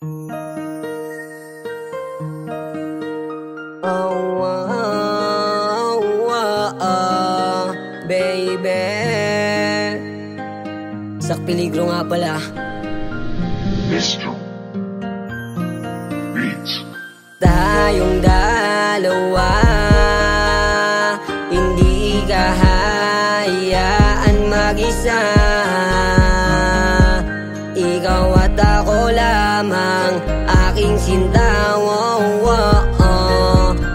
Baby, sak peligro nga pala. Mr. Beats. Tayong dalawa, hindi kahayaan mag-isa. Ikaw at ako lamang, aking sinta.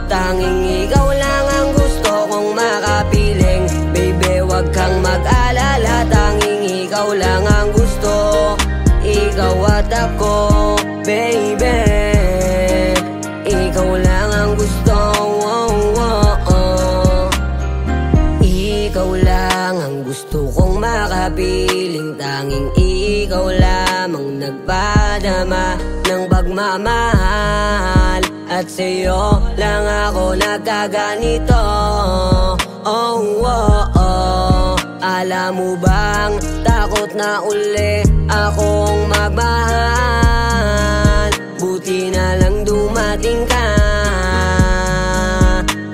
Tanging ikaw lang ang gusto kong makapiling. Baby, wag kang mag-alala, tanging ikaw lang ang gusto. Ikaw at ako, baby, ikaw lang ang gusto. Ikaw lang ang gusto kong makapiling. Tanging ikaw lamang nagpadama ng pagmamahal. At sa'yo lang ako nagkaganito. Alam mo bang takot na uli akong magmahal? Buti na lang dumating ka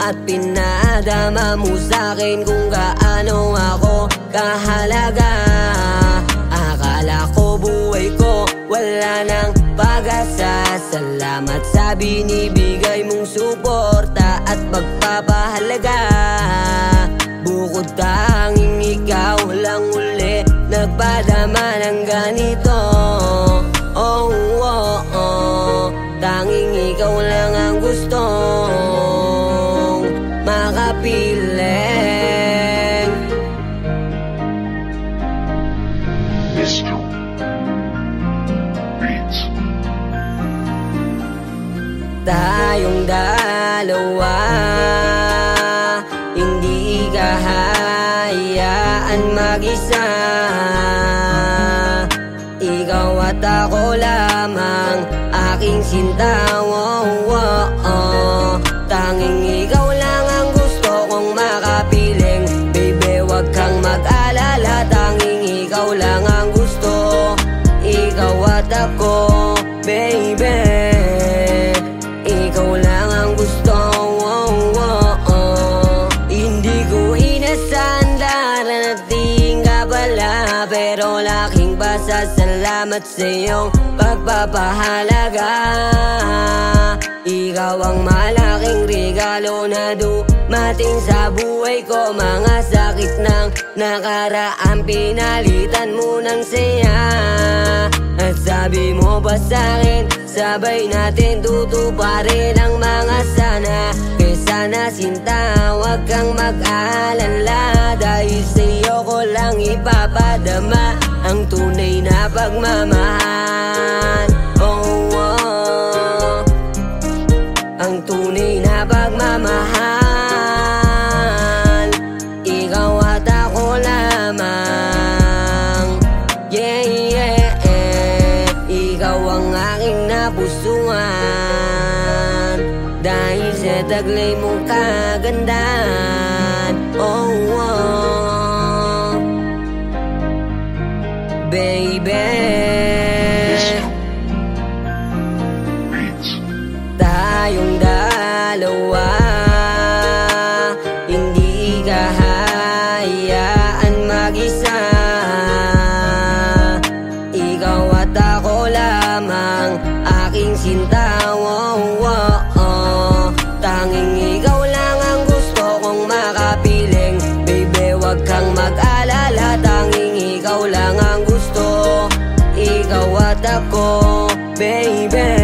at pinadama mo sa'kin kung gaano ako kahalaga. Akala ko buhay ko wala nang pag-asa. Salamat sa binibigay mong suporta at pagpapahalaga. Bukod tanging ikaw lang uli nagpadama ng ganito. Tanging ikaw lang ang gustong makapiling. Mr. Beats. Tayong dalawa, hindi kahayaan mag-isa. Ikaw at ako lamang, aking sinta. Tanging ikaw lang ang gusto kong makapiling. Baby, wag kang mag-alala, tanging ikaw lang ang gusto. Ikaw at ako, baby, ikaw lang ang gusto. Hindi ko inasahan darating ka pala, pero laking pasasalamat sa iyong pagpapahalaga. Ikaw ang malaking regalo na dumating sa buhay ko. Mga sakit ng nakaraan pinalitan mo ng saya. At sabi mo pa sa'kin, sabay natin tutuparin ang mga sana. Kaya sana sinta, wag kang mag-alala, dahil sa'yo ko lang ipapadama ang tunay na pagmamahal. Ang tunay na pagmamahal. Ikaw at ako lamang, yeah. Ikaw ang aking napusuan, dahil sa taglay mong kagandahan. Baby, tayong dalawa, hindi kahayaan mag-isa. Ikaw at ako lamang, aking sinta. Tanging ikaw lang ang gusto kong makapiling. Baby, wag kang mag-alala, tanging ikaw lang ang gusto. Ikaw at ako, baby,